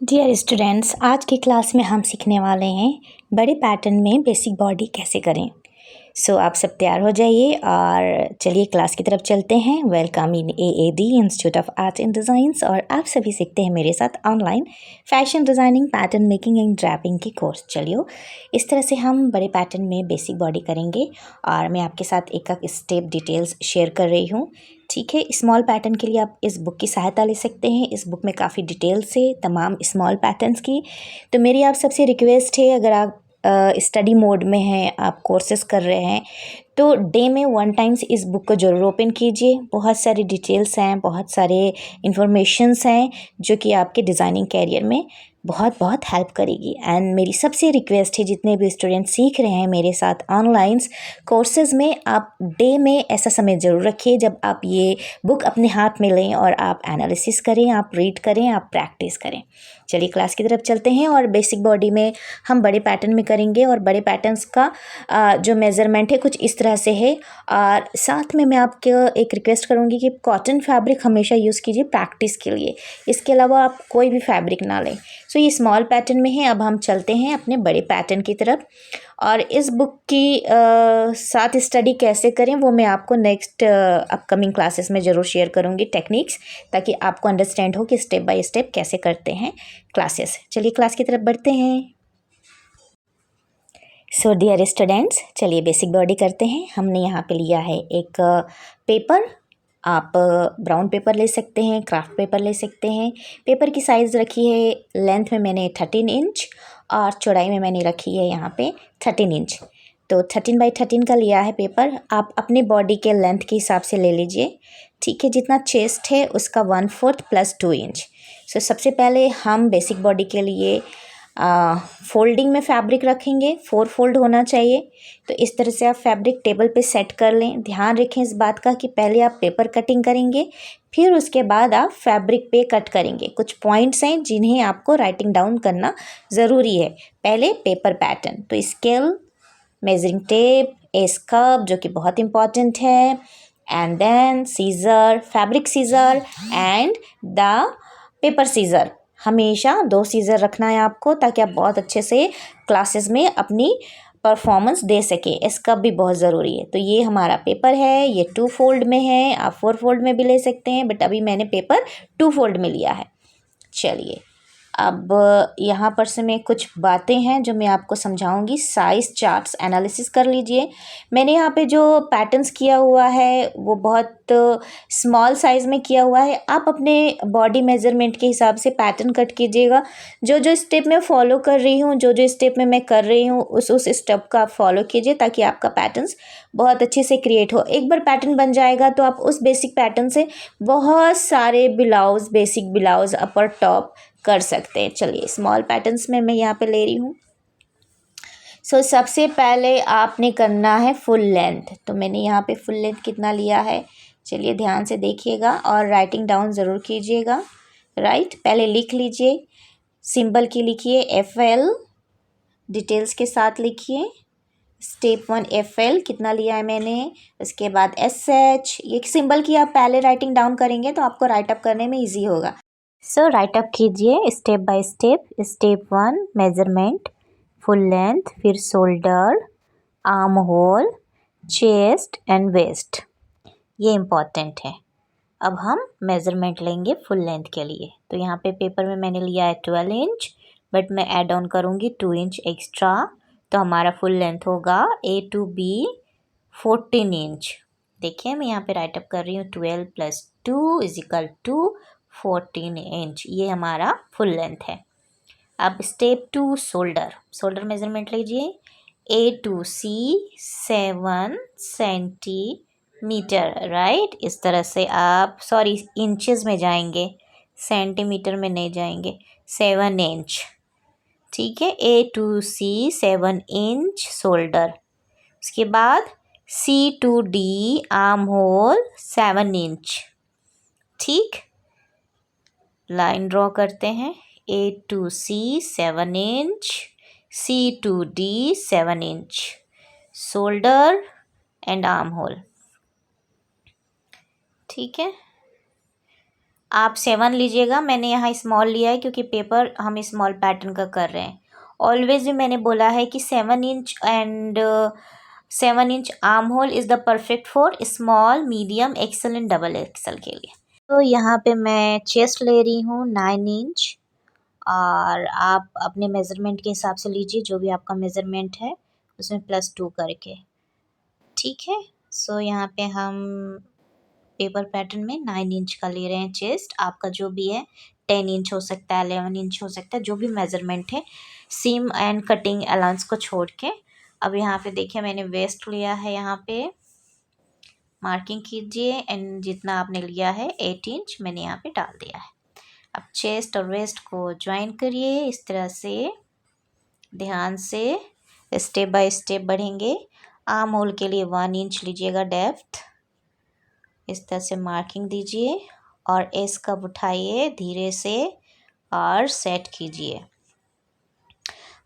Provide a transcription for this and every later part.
Dear students, आज की class में हम सीखने वाले हैं बड़े पैटर्न में बेसिक बॉडी कैसे करें। सो आप सब तैयार हो जाइए और चलिए क्लास की तरफ चलते हैं। Welcome in AAD institute of art and designs. और आप सभी सीखते हैं मेरे साथ online fashion designing, pattern making and draping की कोर्स। चलिए इस तरह से हम बड़े पैटर्न में बेसिक बॉडी करेंगे और मैं आपके साथ एक एक स्टेप डिटेल्स शेयर कर रही हूँ। ठीक है, स्मॉल पैटर्न के लिए आप इस बुक की सहायता ले सकते हैं। इस बुक में काफ़ी डिटेल्स है तमाम स्मॉल पैटर्न्स की। तो मेरी आप सबसे रिक्वेस्ट है, अगर आप स्टडी मोड में हैं, आप कोर्सेज कर रहे हैं, तो डे में 1 टाइम्स इस बुक को ज़रूर ओपन कीजिए। बहुत सारी डिटेल्स हैं, बहुत सारे इन्फॉर्मेशंस हैं जो कि आपके डिज़ाइनिंग कैरियर में बहुत बहुत हेल्प करेगी। एंड मेरी सबसे रिक्वेस्ट है, जितने भी स्टूडेंट सीख रहे हैं मेरे साथ ऑनलाइन कोर्सेज में, आप डे में ऐसा समय ज़रूर रखिए जब आप ये बुक अपने हाथ में लें और आप एनालिसिस करें, आप रीड करें, आप प्रैक्टिस करें। चलिए क्लास की तरफ चलते हैं। और बेसिक बॉडी में हम बड़े पैटर्न में करेंगे और बड़े पैटर्न्स का जो मेज़रमेंट है कुछ इस तरह से है। और साथ में मैं आपको एक रिक्वेस्ट करूँगी कि कॉटन फैब्रिक हमेशा यूज़ कीजिए प्रैक्टिस के लिए। इसके अलावा आप कोई भी फैब्रिक ना लें। सो ये स्मॉल पैटर्न में है। अब हम चलते हैं अपने बड़े पैटर्न की तरफ। और इस बुक की साथ स्टडी कैसे करें वो मैं आपको नेक्स्ट अपकमिंग क्लासेस में ज़रूर शेयर करूँगी टेक्निक्स, ताकि आपको अंडरस्टैंड हो कि स्टेप बाय स्टेप कैसे करते हैं क्लासेस। चलिए क्लास की तरफ बढ़ते हैं। सो डियर स्टूडेंट्स, चलिए बेसिक बॉडी करते हैं। हमने यहाँ पे लिया है एक पेपर। आप ब्राउन पेपर ले सकते हैं, क्राफ्ट पेपर ले सकते हैं। पेपर की साइज़ रखी है, लेंथ में मैंने 13 इंच और चौड़ाई में मैंने रखी है यहाँ पे 13 इंच। तो 13 बाई 13 का लिया है पेपर। आप अपने बॉडी के लेंथ के हिसाब से ले लीजिए। ठीक है, जितना चेस्ट है उसका 1/4 + 2 इंच। सो सबसे पहले हम बेसिक बॉडी के लिए फोल्डिंग में फैब्रिक रखेंगे। 4 फोल्ड होना चाहिए। तो इस तरह से आप फैब्रिक टेबल पे सेट कर लें। ध्यान रखें इस बात का कि पहले आप पेपर कटिंग करेंगे, फिर उसके बाद आप फैब्रिक पे कट करेंगे। कुछ पॉइंट्स हैं जिन्हें आपको राइटिंग डाउन करना ज़रूरी है। पहले पेपर पैटर्न, तो स्केल, मेजरिंग टेप, ए स्कर्प जो कि बहुत इंपॉर्टेंट है, and then scissor, fabric scissor and the paper scissor. हमेशा 2 सीज़र रखना है आपको, ताकि आप बहुत अच्छे से क्लासेस में अपनी परफॉर्मेंस दे सकें। इसका भी बहुत ज़रूरी है। तो ये हमारा पेपर है, ये 2 फोल्ड में है। आप 4 फोल्ड में भी ले सकते हैं, बट अभी मैंने पेपर 2 फोल्ड में लिया है। चलिए अब यहाँ पर से मैं कुछ बातें हैं जो मैं आपको समझाऊंगी। साइज़ चार्ट्स एनालिसिस कर लीजिए। मैंने यहाँ पे जो पैटर्न्स किया हुआ है वो बहुत स्मॉल साइज़ में किया हुआ है। आप अपने बॉडी मेजरमेंट के हिसाब से पैटर्न कट कीजिएगा। जो जो स्टेप मैं फॉलो कर रही हूँ, जो जो स्टेप में मैं कर रही हूँ, उस स्टेप का आप फॉलो कीजिए, ताकि आपका पैटर्न्स बहुत अच्छे से क्रिएट हो। एक बार पैटर्न बन जाएगा तो आप उस बेसिक पैटर्न से बहुत सारे ब्लाउज, बेसिक ब्लाउज, अपर टॉप कर सकते हैं। चलिए स्मॉल पैटर्न्स में मैं यहाँ पे ले रही हूँ। सो सबसे पहले आपने करना है फुल लेंथ। तो मैंने यहाँ पे फुल लेंथ कितना लिया है, चलिए ध्यान से देखिएगा और राइटिंग डाउन ज़रूर कीजिएगा। राइट, पहले लिख लीजिए। सिंबल की लिखिए FL, डिटेल्स के साथ लिखिए। स्टेप 1 FL कितना लिया है मैंने। उसके बाद SH, ये सिंबल की आप पहले राइटिंग डाउन करेंगे तो आपको राइट अप करने में ईजी होगा। सो राइट अप कीजिए step by step. Step 1 measurement, full length, फिर shoulder, arm hole, chest and waist. ये इम्पॉर्टेंट है। अब हम मेजरमेंट लेंगे फुल लेंथ के लिए। तो यहाँ पे पेपर में मैंने लिया है 12 इंच, बट मैं ऐड ऑन करूँगी 2 इंच एक्स्ट्रा। तो हमारा फुल लेंथ होगा A to B 14 इंच। देखिए मैं यहाँ पे राइट अप कर रही हूँ। 12 + 2 = 14 इंच। ये हमारा फुल लेंथ है। अब स्टेप 2 शोल्डर। शोल्डर मेजरमेंट लीजिए। A to C 7 centimetre. Right, इस तरह से आप इंचेस में जाएंगे, सेंटीमीटर में नहीं जाएंगे। 7 इंच, ठीक है। A to C 7 inch shoulder. उसके बाद C to D arm hole 7 inch. ठीक, लाइन ड्रॉ करते हैं। A to C 7 inch, C to D 7 inch, shoulder and arm hole. ठीक है, आप 7 लीजिएगा, मैंने यहाँ स्मॉल लिया है क्योंकि पेपर हम स्मॉल पैटर्न का कर रहे हैं। ऑलवेज भी मैंने बोला है कि 7 inch and 7 inch arm hole is the perfect for small, medium, XL and double XL के लिए। तो यहाँ पे मैं चेस्ट ले रही हूँ 9 इंच, और आप अपने मेज़रमेंट के हिसाब से लीजिए, जो भी आपका मेज़रमेंट है उसमें +2 करके, ठीक है। सो यहाँ पे हम पेपर पैटर्न में 9 इंच का ले रहे हैं चेस्ट। आपका जो भी है 10 इंच हो सकता है, 11 इंच हो सकता है, जो भी मेज़रमेंट है सीम एंड कटिंग अलाउंस को छोड़ के। अब यहाँ पे देखिए मैंने वेस्ट लिया है, यहाँ पे मार्किंग कीजिए एंड जितना आपने लिया है 8 इंच मैंने यहाँ पे डाल दिया है। अब चेस्ट और वेस्ट को ज्वाइन करिए इस तरह से, ध्यान से स्टेप बाय स्टेप बढ़ेंगे। आर्म होल के लिए 1 इंच लीजिएगा डेप्थ, इस तरह से मार्किंग दीजिए और एस कब उठाइए धीरे से और सेट कीजिए।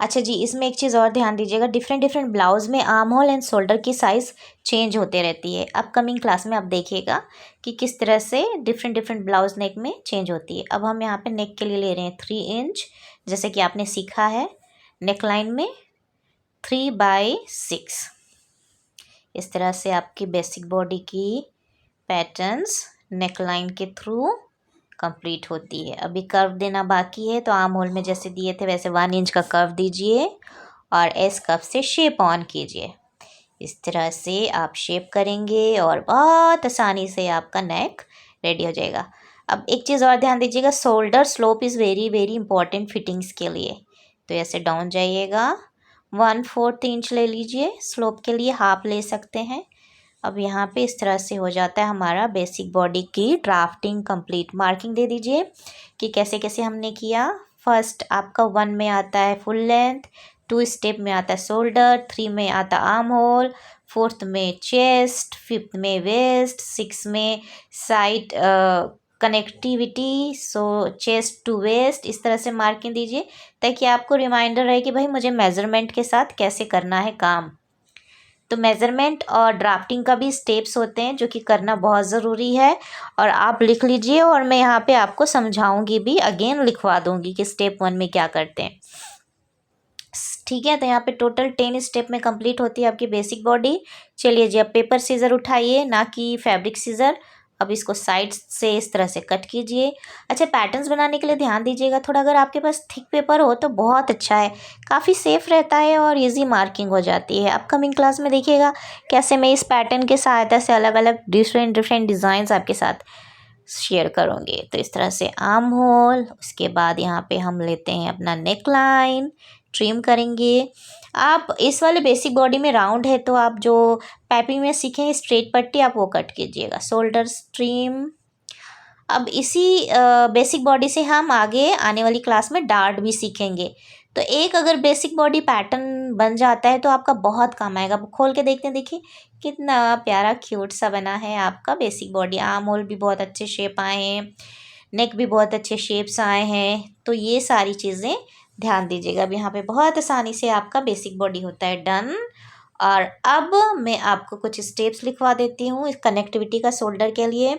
अच्छा जी, इसमें एक चीज़ और ध्यान दीजिएगा, डिफरेंट डिफरेंट ब्लाउज़ में आर्म होल एंड शोल्डर की साइज़ चेंज होते रहती है। अपकमिंग क्लास में आप देखिएगा कि किस तरह से डिफरेंट डिफरेंट ब्लाउज़ नेक में चेंज होती है। अब हम यहाँ पे नेक के लिए ले रहे हैं 3 इंच, जैसे कि आपने सीखा है नेक लाइन में 3/6। इस तरह से आपकी बेसिक बॉडी की पैटर्न्स नेक लाइन के थ्रू कंप्लीट होती है। अभी कर्व देना बाकी है, तो आर्म होल में जैसे दिए थे वैसे 1 इंच का कर्व दीजिए और एस कर्व से शेप ऑन कीजिए। इस तरह से आप शेप करेंगे और बहुत आसानी से आपका नेक रेडी हो जाएगा। अब एक चीज़ और ध्यान दीजिएगा, shoulder slope is very very important fittings के लिए। तो ऐसे डाउन जाइएगा, 1/4 इंच ले लीजिए, स्लोप के लिए हाफ ले सकते हैं। अब यहाँ पे इस तरह से हो जाता है हमारा बेसिक बॉडी की ड्राफ्टिंग कंप्लीट। मार्किंग दे दीजिए कि कैसे कैसे हमने किया। फर्स्ट आपका 1 में आता है फुल लेंथ, 2 स्टेप में आता है शोल्डर, 3 में आता आर्म होल, 4th में चेस्ट, 5th में वेस्ट, 6 में side connectivity, so chest to waist. इस तरह से मार्किंग दीजिए ताकि आपको रिमाइंडर रहे कि भाई मुझे मेज़रमेंट के साथ कैसे करना है काम। तो मेज़रमेंट और ड्राफ्टिंग का भी स्टेप्स होते हैं जो कि करना बहुत ज़रूरी है, और आप लिख लीजिए और मैं यहाँ पे आपको समझाऊंगी भी, अगेन लिखवा दूंगी कि स्टेप 1 में क्या करते हैं, ठीक है। तो यहाँ पे टोटल 10 स्टेप में कंप्लीट होती है आपकी बेसिक बॉडी। चलिए जी, अब पेपर सीज़र उठाइए, ना कि फैब्रिक सीज़र। अब इसको साइड से इस तरह से कट कीजिए। अच्छा, पैटर्न्स बनाने के लिए ध्यान दीजिएगा, थोड़ा अगर आपके पास थिक पेपर हो तो बहुत अच्छा है, काफ़ी सेफ रहता है और इजी मार्किंग हो जाती है। अपकमिंग क्लास में देखिएगा कैसे मैं इस पैटर्न के सहायता से अलग अलग डिफरेंट डिफरेंट डिज़ाइंस आपके साथ शेयर करूँगी। तो इस तरह से आर्म होल, उसके बाद यहाँ पे हम लेते हैं अपना नेक लाइन, ट्रिम करेंगे। आप इस वाले बेसिक बॉडी में राउंड है तो आप जो पाइपिंग में सीखें स्ट्रेट पट्टी आप वो कट कीजिएगा, शोल्डर स्ट्रीम। अब इसी बेसिक बॉडी से हम आगे आने वाली क्लास में डार्ट भी सीखेंगे। तो एक अगर बेसिक बॉडी पैटर्न बन जाता है तो आपका बहुत काम आएगा। खोल के देखते हैं, देखिए कितना प्यारा क्यूट सा बना है आपका बेसिक बॉडी। आर्म होल भी बहुत अच्छे शेप आए हैं, नेक भी बहुत अच्छे शेप्स आए हैं। तो ये सारी चीज़ें ध्यान दीजिएगा। अब यहाँ पे बहुत आसानी से आपका बेसिक बॉडी होता है डन। और अब मैं आपको कुछ स्टेप्स लिखवा देती हूँ इस कनेक्टिविटी का शोल्डर के लिए।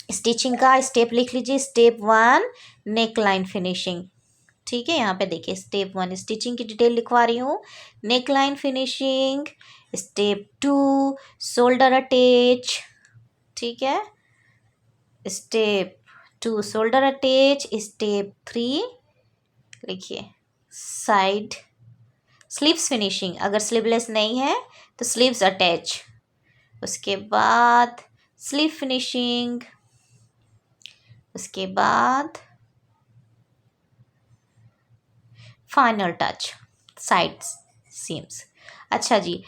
स्टिचिंग का स्टेप लिख लीजिए। स्टेप 1 नेक लाइन फिनिशिंग, ठीक है। यहाँ पे देखिए स्टेप 1 स्टिचिंग की डिटेल लिखवा रही हूँ, neck line finishing. Step 2 shoulder attach, ठीक है। Step 2 shoulder attach. स्टेप 3 लिखिए साइड स्लीव्स फिनिशिंग, अगर स्लीवलेस नहीं है तो स्लीव्स अटैच। उसके बाद स्लीव फिनिशिंग, उसके बाद फाइनल टच साइड सीम्स। अच्छा जी,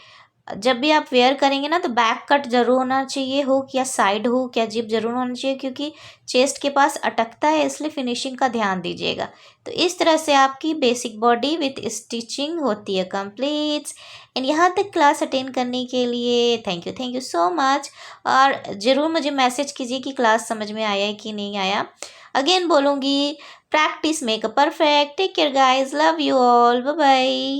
जब भी आप वेयर करेंगे ना तो बैक कट जरूर होना चाहिए, हुक या साइड हुक या जिप जरूर होना चाहिए, क्योंकि चेस्ट के पास अटकता है, इसलिए फिनिशिंग का ध्यान दीजिएगा। तो इस तरह से आपकी बेसिक बॉडी विथ स्टिचिंग होती है कंप्लीट। एंड यहाँ तक क्लास अटेंड करने के लिए थैंक यू सो मच। और ज़रूर मुझे मैसेज कीजिए कि क्लास समझ में आया है कि नहीं आया। अगेन बोलूँगी, practice make a perfect. Take care guys, love you all, bye bye.